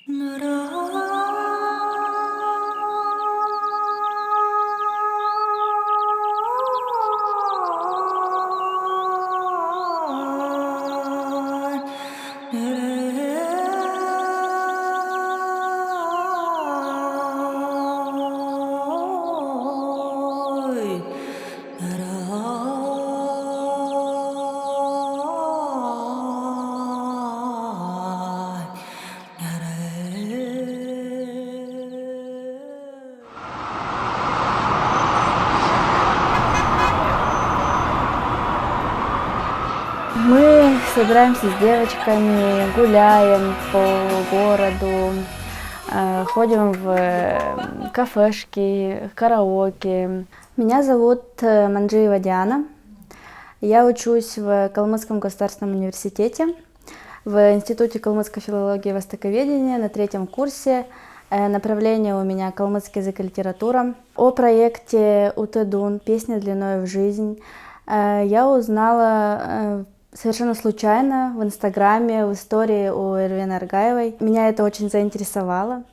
Мы собираемся с девочками, гуляем по городу, ходим в кафешки, караоке. Меня зовут Манджиева Диана. Я учусь в Калмыцком государственном университете, в Институте калмыцкой филологии и востоковедения на 3-м курсе. Направление у меня калмыцкий язык и литература. О проекте «Утедун. Песня длиной в жизнь» я узнала совершенно случайно в Инстаграме, в истории у Эрвины Аргаевой. Меня это очень заинтересовало.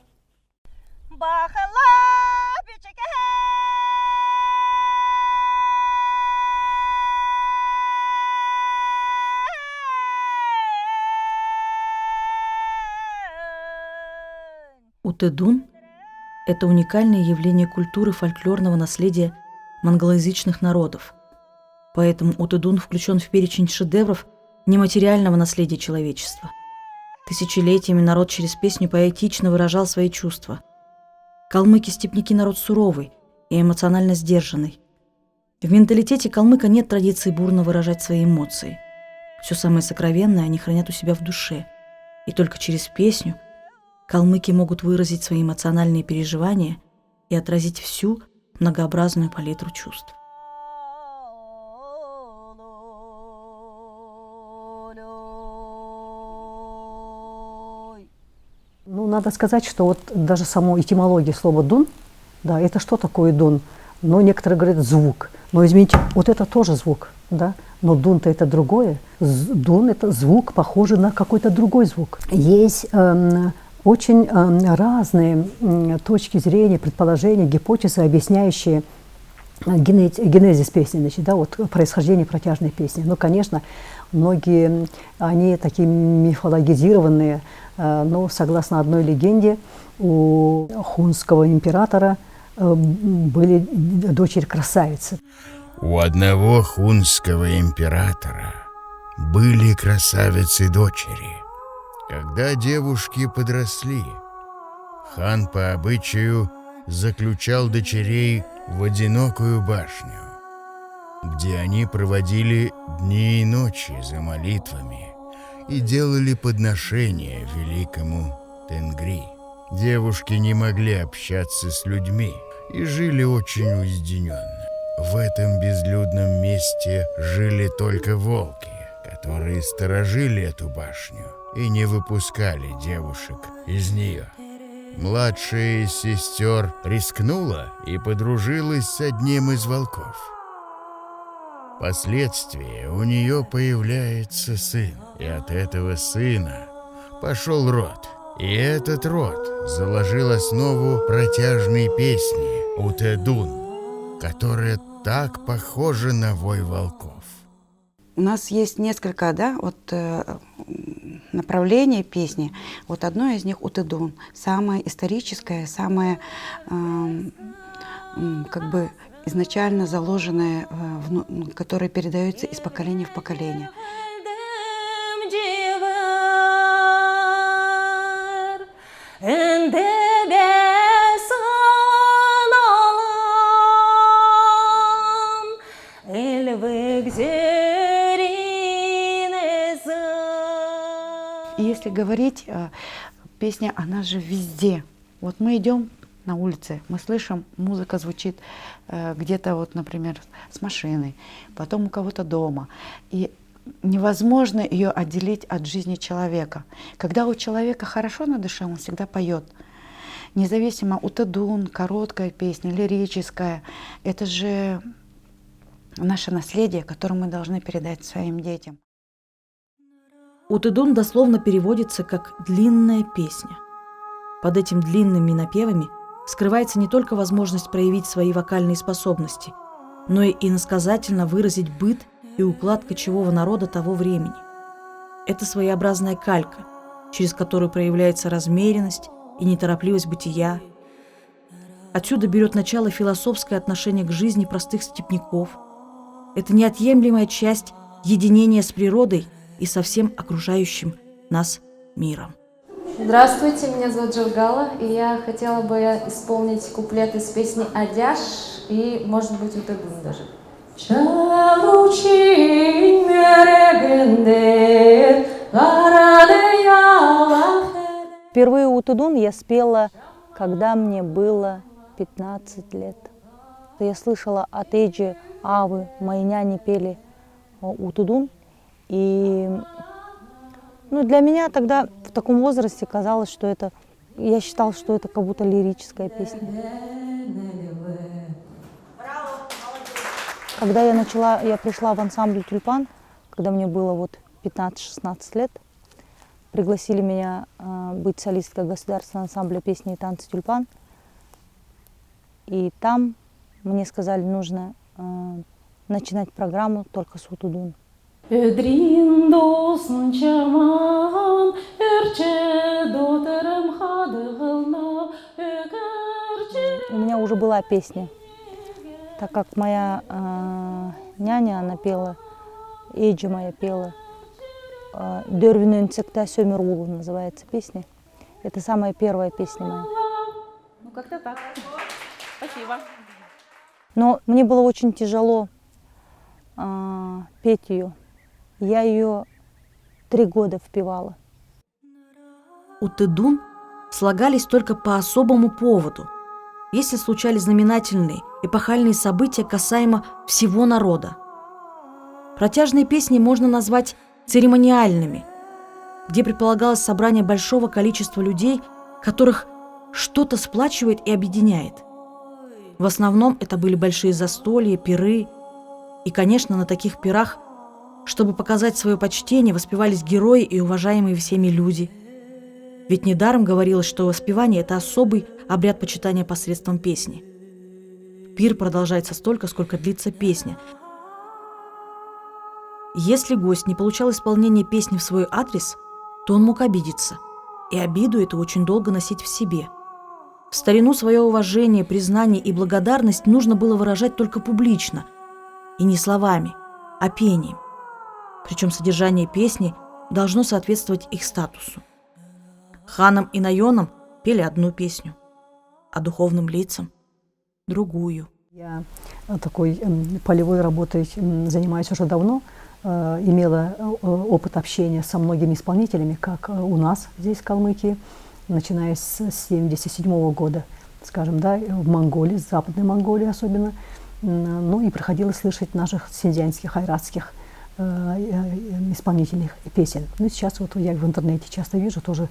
Утедун – это уникальное явление культуры фольклорного наследия монголоязычных народов. Поэтому Утедун включен в перечень шедевров нематериального наследия человечества. Тысячелетиями народ через песню поэтично выражал свои чувства. Калмыки-степняки – народ суровый и эмоционально сдержанный. В менталитете калмыка нет традиции бурно выражать свои эмоции. Все самое сокровенное они хранят у себя в душе. И только через песню калмыки могут выразить свои эмоциональные переживания и отразить всю многообразную палитру чувств. Ну, надо сказать, что вот даже саму этимологию слова «дун», да, это что такое «дун»? Но некоторые говорят «звук». Но извините, вот это тоже звук, да, но «дун»-то это другое. «Дун» – это звук, похожий на какой-то другой звук. Есть очень разные точки зрения, предположения, гипотезы, объясняющие генезис песни, значит, да, вот происхождение протяжной песни. Ну, конечно, многие, они такие мифологизированные, но согласно одной легенде, у хунского императора были дочери-красавицы. У одного хунского императора были красавицы-дочери. Когда девушки подросли, хан по обычаю заключал дочерей в одинокую башню, где они проводили дни и ночи за молитвами и делали подношения великому Тенгри. Девушки не могли общаться с людьми и жили очень уединенно. В этом безлюдном месте жили только волки, которые сторожили эту башню и не выпускали девушек из нее. Младшая из сестер рискнула и подружилась с одним из волков. Впоследствии у нее появляется сын, и от этого сына пошел род. И этот род заложил основу протяжной песни «Утедун», которая так похожа на вой волков. У нас есть несколько, направлений песни. Вот одно из них «Утедун», самое историческое, самое изначально заложенное, которое передается из поколения в поколение. И если говорить, песня, она же везде. Вот мы идем на улице, мы слышим, музыка звучит где-то, вот, например, с машины, потом у кого-то дома. И невозможно ее отделить от жизни человека. Когда у человека хорошо на душе, он всегда поет. Независимо, утедун, короткая песня, лирическая, это же наше наследие, которое мы должны передать своим детям. Утедун дословно переводится как «длинная песня». Под этими длинными напевами скрывается не только возможность проявить свои вокальные способности, но и иносказательно выразить быт и уклад кочевого народа того времени. Это своеобразная калька, через которую проявляется размеренность и неторопливость бытия. Отсюда берет начало философское отношение к жизни простых степняков. Это неотъемлемая часть единения с природой и со всем окружающим нас миром. Здравствуйте, меня зовут Джалгала, и я хотела бы исполнить куплет из песни «Адяш» и, может быть, «Утыдун» даже. Впервые «Утыдун» я спела, когда мне было 15 лет. Я слышала от Эйджи, Авы, мои няни пели «Утыдун». И для меня тогда в таком возрасте казалось, что это, я считала, что это как будто лирическая песня. Когда я пришла в ансамбль «Тюльпан», когда мне было 15-16 лет, пригласили меня быть солисткой государственного ансамбля песни и танца «Тюльпан». И там мне сказали, нужно начинать программу только с «Утыдун». У меня уже была песня, так как моя няня, она пела, Эйджи моя пела, «Дөрвинен цекта сөмір улы» называется песня. Это самая первая песня моя. Ну, как-то так. Спасибо. Но мне было очень тяжело петь ее. Я ее 3 года впевала. Утыдун слагались только по особому поводу, если случались знаменательные, эпохальные события касаемо всего народа. Протяжные песни можно назвать церемониальными, где предполагалось собрание большого количества людей, которых что-то сплачивает и объединяет. В основном это были большие застолья, пиры, и, конечно, на таких пирах, чтобы показать свое почтение, воспевались герои и уважаемые всеми люди. Ведь недаром говорилось, что воспевание – это особый обряд почитания посредством песни. Пир продолжается столько, сколько длится песня. Если гость не получал исполнения песни в свой адрес, то он мог обидеться, и обиду эту очень долго носить в себе. В старину свое уважение, признание и благодарность нужно было выражать только публично, и не словами, а пением. Причем содержание песни должно соответствовать их статусу. Ханам и наёнам пели одну песню, а духовным лицам – другую. Я такой полевой работой занимаюсь уже давно, имела опыт общения со многими исполнителями, как у нас здесь, в Калмыкии, начиная с 1977 года, скажем, да, в Монголии, в Западной Монголии особенно. Ну и приходилось слышать наших синьцзянских, айратских исполнительных песен. Ну и сейчас вот я в интернете часто вижу тоже.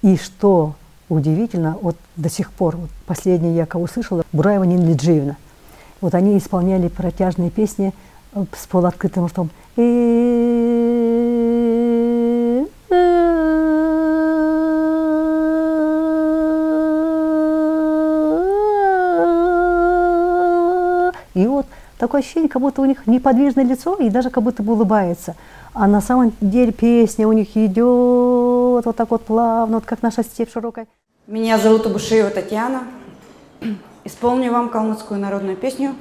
И что удивительно, вот до сих пор, вот последнее я кого слышала, Бураева Нина Лиджиевна. Вот они исполняли протяжные песни с полуоткрытым ртом. И вот такое ощущение, как будто у них неподвижное лицо и даже как будто бы улыбается. А на самом деле песня у них идет вот так вот плавно, вот как наша степь широкая. Меня зовут Убушеева Татьяна. Исполню вам калмыцкую народную песню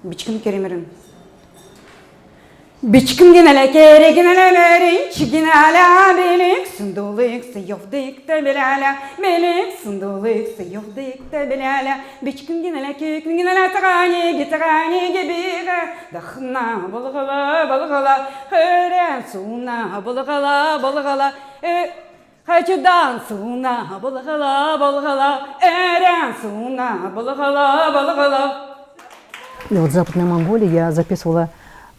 «Бичкин Керемерин». Бичкин генеле кере генеле мерин, чигенеля белик, сундулик сыёвдык та беляля, белик сундулик сыёвдык та беляля, бичкин генеле кекин генеле тагани гебига, дахна болгала, хөрен суна болгала, хачудан суна болгала, эрен суна болгала. И вот в Западной Монголии я записывала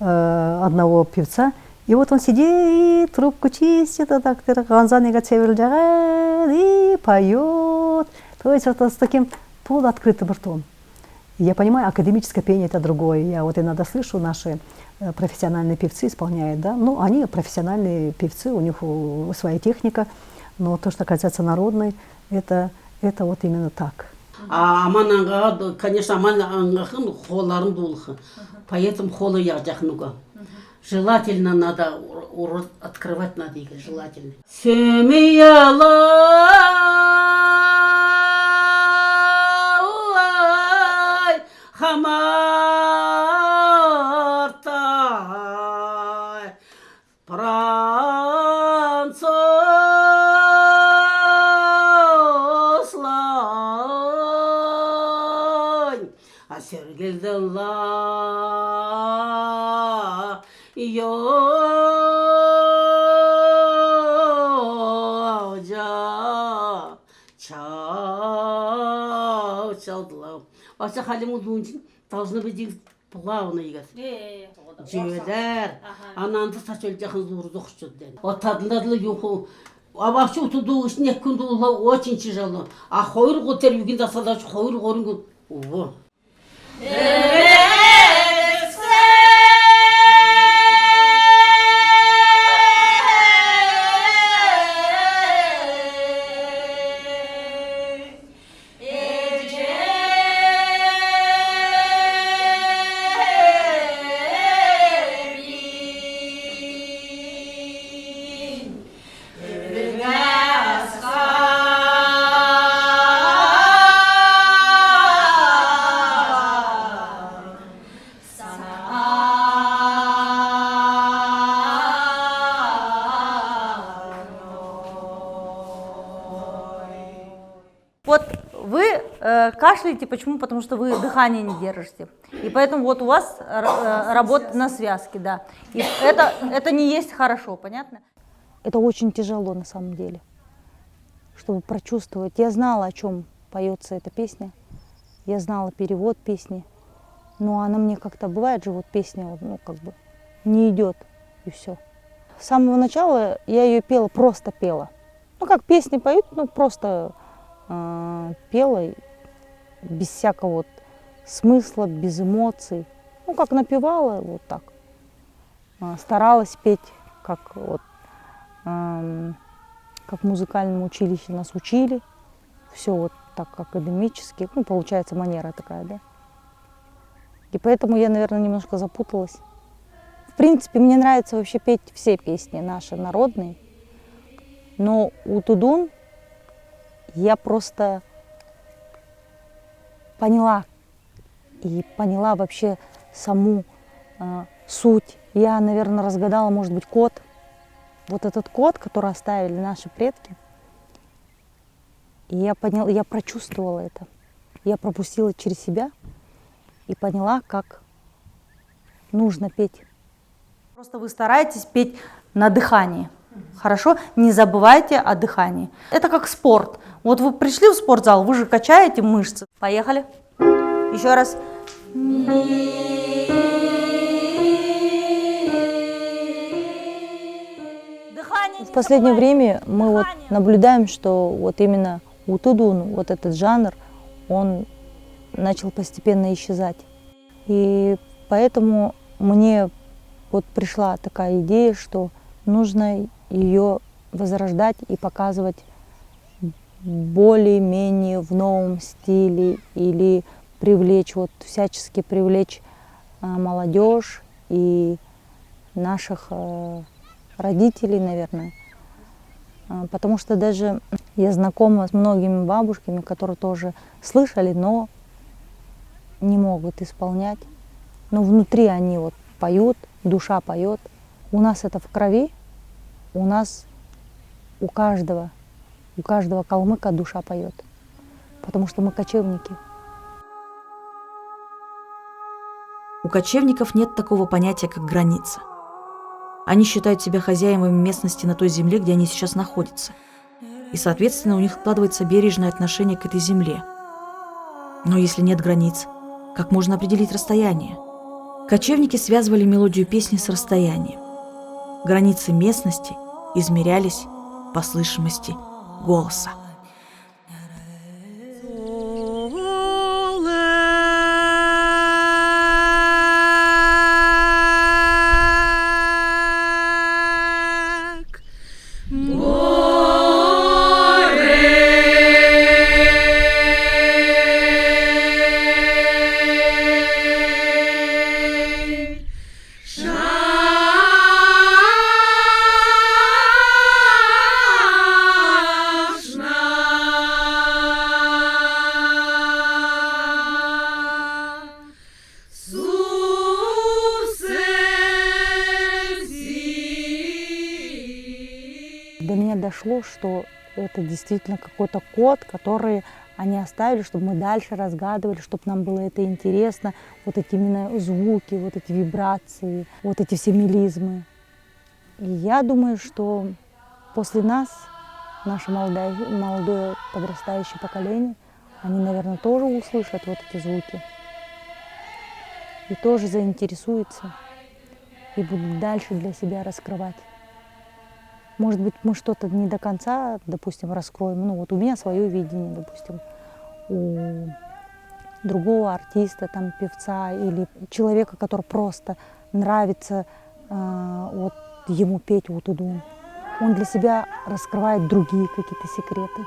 одного певца, и вот он сидит, трубку чистит, а так ганзанига и поет, то есть вот с таким полуоткрытым ртом. Я понимаю, академическое пение это другое. Я вот иногда слышу, наши профессиональные певцы исполняют, да, ну они профессиональные певцы, у них своя техника, Но то, что касается народной, это вот именно так. Аман аңға, конечно, аман аңғақын холарын дулықы. Поэтому холы яғжақынуға. Желательно надо рот открывать надо, желательно. Семьялай, хамартай, французлай, асергелдалла, йожа, чау, чаудла. Аса халим удунчин должны быть плавно играть. Жөйлер, ананды сачөл жақын зурдық жүдден. Отадындадылы юху. Абақшы ұтуду үшін еккінді ұла очень тяжело. А хойыр ғотер югін дасалашы хойыр ғорын күн. Ово. Вот вы кашляете, почему? Потому что вы дыхание не держите. И поэтому вот у вас работа на связке, да. И это не есть хорошо, понятно? Это очень тяжело на самом деле, чтобы прочувствовать. Я знала, о чем поется эта песня. Я знала перевод песни. Но она мне как-то, бывает же, вот песня, ну, как бы не идет, и все. С самого начала я ее пела, просто пела. Ну, как песни поют, ну, просто пела, без всякого вот смысла, без эмоций. Ну, как напевала, вот так. Старалась петь, как вот, как в музыкальном училище нас учили. Все вот так академически, ну, получается, манера такая, да. И поэтому я, наверное, немножко запуталась. В принципе, мне нравится вообще петь все песни наши народные. Но у Тудун я просто поняла и поняла вообще саму суть. Я, наверное, разгадала, может быть, код. Вот этот код, который оставили наши предки. И я поняла, я прочувствовала это. Я пропустила через себя и поняла, как нужно петь. Просто вы стараетесь петь на дыхании. Хорошо? Не забывайте о дыхании. Это как спорт. Вот вы пришли в спортзал, вы же качаете мышцы. Поехали. Еще раз. В последнее время мы вот наблюдаем, что вот именно у Тудун вот этот жанр, он начал постепенно исчезать. И поэтому мне вот пришла такая идея, что нужно ее возрождать и показывать более-менее в новом стиле или привлечь, вот всячески привлечь молодежь и наших родителей, наверное. Потому что даже я знакома с многими бабушками, которые тоже слышали, но не могут исполнять. Но внутри они вот поют, душа поет. У нас это в крови, у нас у каждого калмыка душа поет, потому что мы кочевники. У кочевников нет такого понятия, как граница. Они считают себя хозяевами местности на той земле, где они сейчас находятся. И, соответственно, у них складывается бережное отношение к этой земле. Но если нет границ, как можно определить расстояние? Кочевники связывали мелодию песни с расстоянием. Границы местности измерялись по слышимости голоса. Oh до меня дошло, что это действительно какой-то код, который они оставили, чтобы мы дальше разгадывали, чтобы нам было это интересно. Вот эти именно звуки, вот эти вибрации, вот эти все мелизмы. И я думаю, что после нас, наше молодое подрастающее поколение, они, наверное, тоже услышат вот эти звуки. И тоже заинтересуются. И будут дальше для себя раскрывать. Может быть, мы что-то не до конца, допустим, раскроем. Ну, вот у меня свое видение, допустим, у другого артиста, там, певца или человека, который просто нравится вот ему петь утудун. Он для себя раскрывает другие какие-то секреты.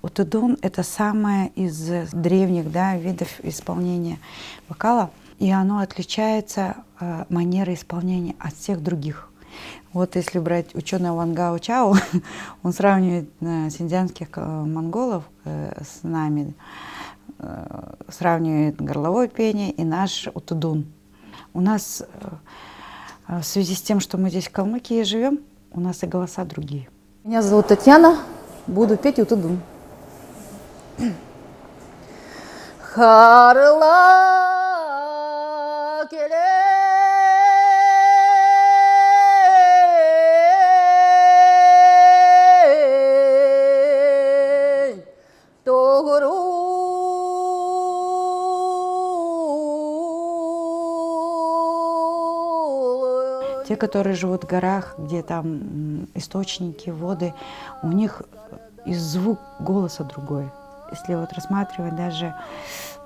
Утудун — это самое из древних, да, видов исполнения вокала, и оно отличается манерой исполнения от всех других. Вот если брать ученого Ван Гао Чао, он сравнивает синьцзянских монголов с нами, сравнивает горловое пение и наш утудун. У нас в связи с тем, что мы здесь в Калмыкии живем, у нас и голоса другие. Меня зовут Татьяна, буду петь утудун. Харла келе Те, которые живут в горах, где там источники, воды, у них и звук голоса другой. Если вот рассматривать даже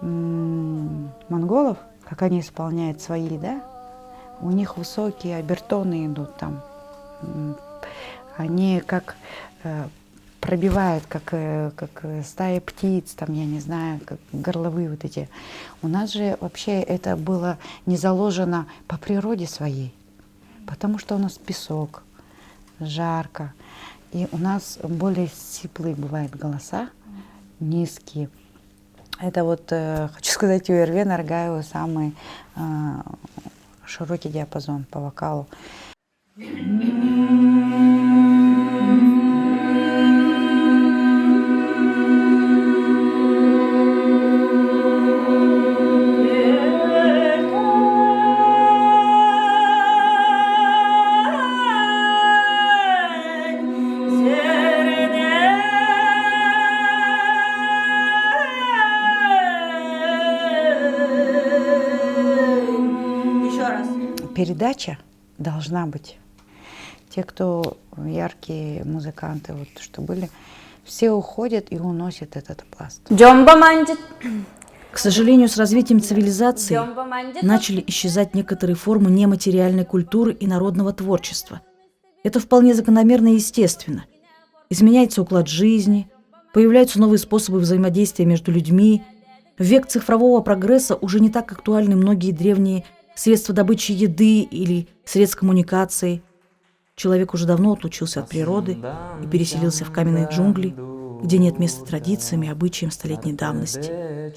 монголов, как они исполняют свои, да, у них высокие обертоны идут там. Они как пробивают, как стая птиц, там, я не знаю, как горловые вот эти. У нас же вообще это было не заложено по природе своей, потому что у нас песок, жарко, и у нас более сиплые бывают голоса, низкие. Это вот, хочу сказать, у Эрве Наргаева самый широкий диапазон по вокалу. Передача должна быть. Те, кто яркие музыканты, вот, что были, все уходят и уносят этот пласт. К сожалению, с развитием цивилизации начали исчезать некоторые формы нематериальной культуры и народного творчества. Это вполне закономерно и естественно. Изменяется уклад жизни, появляются новые способы взаимодействия между людьми. В век цифрового прогресса уже не так актуальны многие древние средства добычи еды или средств коммуникации. Человек уже давно отлучился от природы и переселился в каменные джунгли, где нет места традициям и обычаям столетней давности.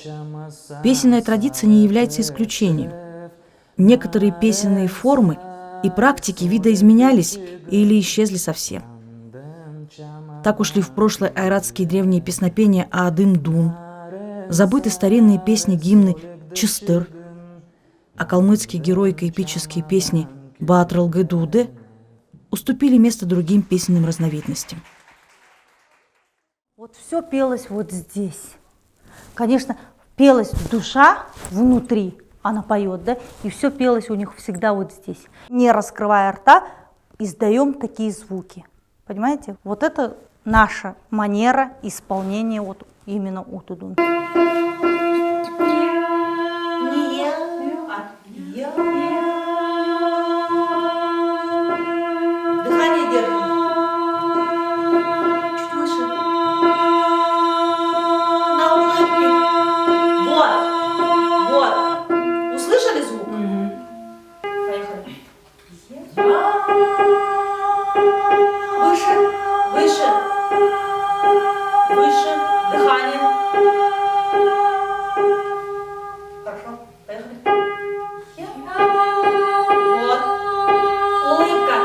Песенная традиция не является исключением. Некоторые песенные формы и практики видоизменялись или исчезли совсем. Так ушли в прошлое айратские древние песнопения Аадын-Дун, забыты старинные песни-гимны Чыстыр, а калмыцкие героико-эпические песни Баатрал-Гедуде уступили место другим песенным разновидностям. Вот все пелось вот здесь. Конечно, пелась душа внутри, она поет, да, и все пелось у них всегда вот здесь. Не раскрывая рта, издаем такие звуки. Понимаете? Вот это наша манера исполнения вот именно утудун. Дыхание держим. Чуть выше. На улыбке. Вот. Вот. Услышали звук? Поехали. Выше. Выше. Выше. Дыхание. Хорошо. Поехали. Вот. Улыбка.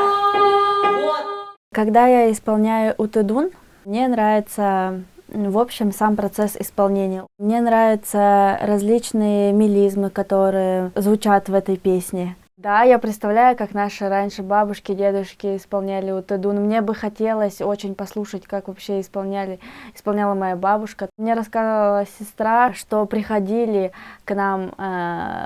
Вот. Когда я исполняю утудун, мне нравится, в общем, сам процесс исполнения. Мне нравятся различные мелизмы, которые звучат в этой песне. Да, я представляю, как наши раньше бабушки, дедушки исполняли утудун. Мне бы хотелось очень послушать, как вообще исполняла моя бабушка. Мне рассказывала сестра, что приходили к нам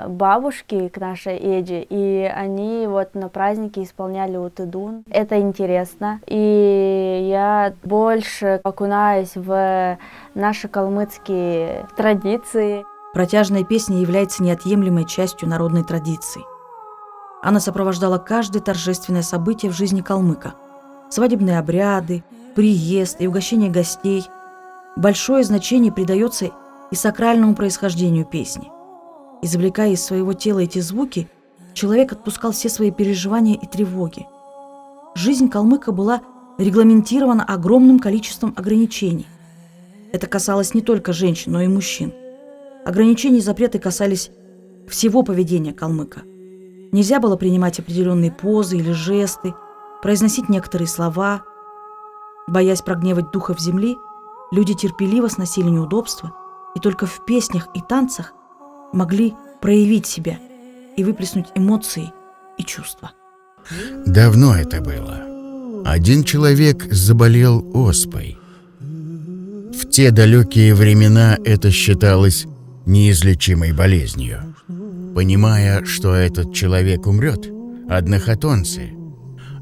бабушки, к нашей Эде, и они вот на празднике исполняли утудун. Это интересно, и я больше окунаюсь в наши калмыцкие традиции. Протяжная песня является неотъемлемой частью народной традиции. Она сопровождала каждое торжественное событие в жизни калмыка. Свадебные обряды, приезд и угощение гостей. Большое значение придается и сакральному происхождению песни. Извлекая из своего тела эти звуки, человек отпускал все свои переживания и тревоги. Жизнь калмыка была регламентирована огромным количеством ограничений. Это касалось не только женщин, но и мужчин. Ограничения и запреты касались всего поведения калмыка. Нельзя было принимать определенные позы или жесты, произносить некоторые слова. Боясь прогневать духов земли, люди терпеливо сносили неудобства и только в песнях и танцах могли проявить себя и выплеснуть эмоции и чувства. Давно это было. Один человек заболел оспой. В те далекие времена это считалось неизлечимой болезнью. Понимая, что этот человек умрет, однохотонцы,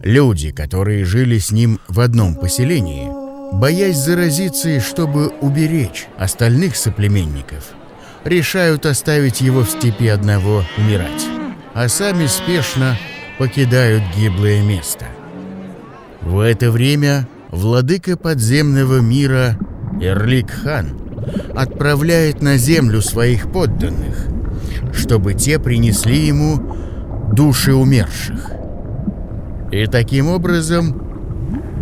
люди, которые жили с ним в одном поселении, боясь заразиться и чтобы уберечь остальных соплеменников, решают оставить его в степи одного умирать, а сами спешно покидают гиблое место. В это время владыка подземного мира Эрлик-хан отправляет на землю своих подданных, чтобы те принесли ему души умерших. И таким образом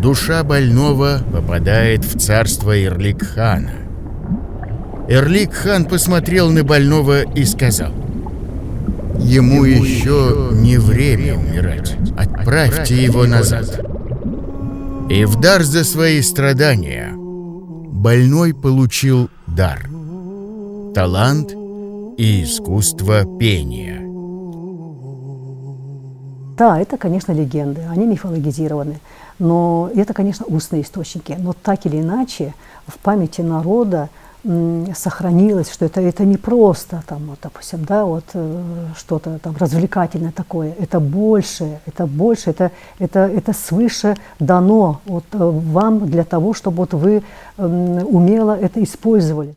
душа больного попадает в царство Эрлик-хана. Эрлик-хан посмотрел на больного и сказал: «Ему еще не время умирать, отправьте его назад». И в дар за свои страдания больной получил дар, талант и искусство пения. Да, это, конечно, легенды, они мифологизированы, но это, конечно, устные источники. Но так или иначе в памяти народа сохранилось, что это не просто, там, вот, допустим, да, вот, что-то там развлекательное такое, это больше, это свыше дано вот, вам для того, чтобы вот, вы умело это использовали.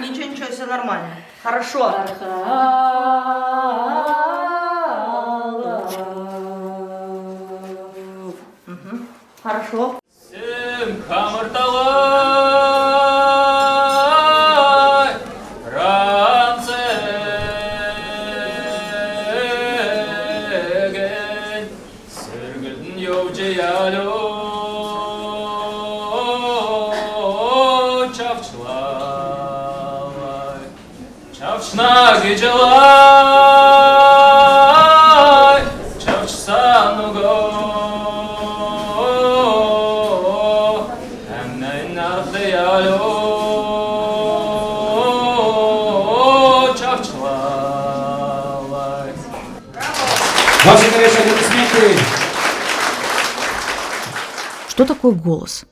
Ничего, все нормально. Хорошо. Хорошо. Всем камартала! Başına geceler çalışsan o go hem ne nardı yalo çavçılar. Ваши горячие аплодисменты. Что такое голос?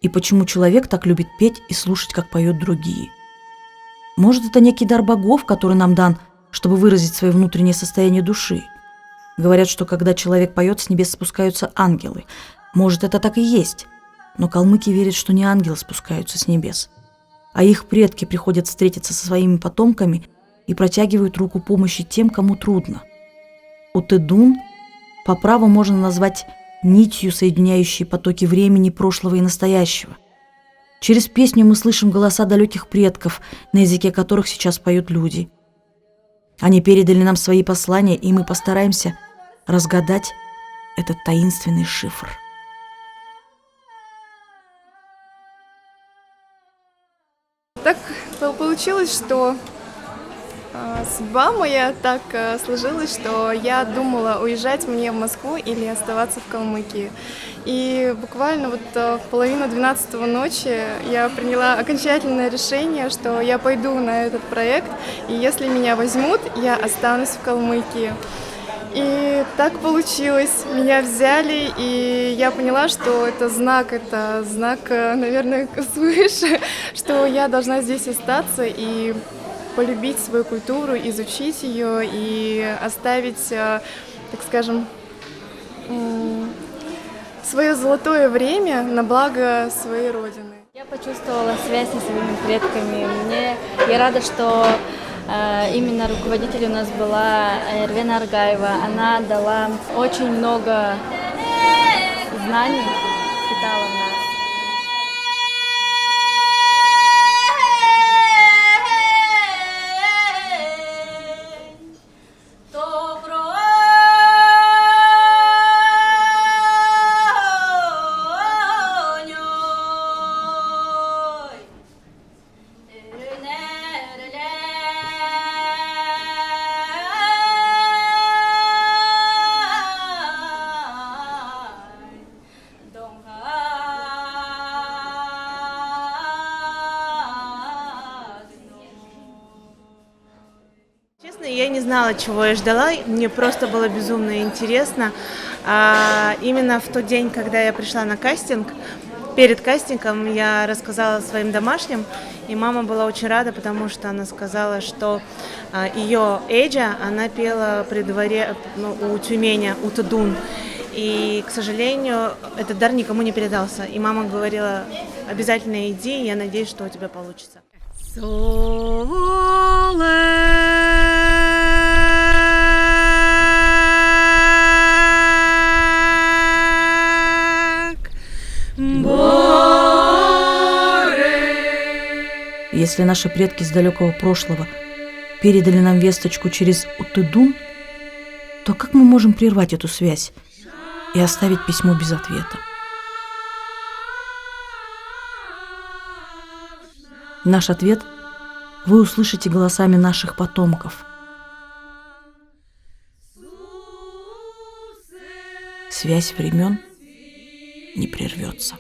И почему человек так любит петь и слушать, как поют другие? Может, это некий дар богов, который нам дан, чтобы выразить свое внутреннее состояние души? Говорят, что когда человек поет, с небес спускаются ангелы. Может, это так и есть. Но калмыки верят, что не ангелы спускаются с небес, а их предки приходят встретиться со своими потомками и протягивают руку помощи тем, кому трудно. Утыдун по праву можно назвать нитью, соединяющей потоки времени, прошлого и настоящего. Через песню мы слышим голоса далеких предков, на языке которых сейчас поют люди. Они передали нам свои послания, и мы постараемся разгадать этот таинственный шифр. Так получилось, что судьба моя так сложилась, что я думала, уезжать мне в Москву или оставаться в Калмыкии. И буквально вот в половину 12-го ночи я приняла окончательное решение, что я пойду на этот проект, и если меня возьмут, я останусь в Калмыкии. И так получилось. Меня взяли, и я поняла, что это знак, наверное, свыше, что я должна здесь остаться и полюбить свою культуру, изучить ее и оставить, так скажем, свое золотое время на благо своей родины. Я почувствовала связь со своими предками. Я рада, что именно руководитель у нас была Эрвена Аргаева. Она дала очень много знаний, впитала в нас. Честно, я не знала, чего я ждала, мне просто было безумно интересно. Именно в тот день, когда я пришла на кастинг, перед кастингом я рассказала своим домашним, и мама была очень рада, потому что она сказала, что ее Эджа, она пела при дворе у Тюменя, Утыдун. И, к сожалению, этот дар никому не передался. И мама говорила, обязательно иди, я надеюсь, что у тебя получится. Если наши предки с далекого прошлого передали нам весточку через Утыдун, то как мы можем прервать эту связь и оставить письмо без ответа? Наш ответ вы услышите голосами наших потомков. Связь времен не прервется.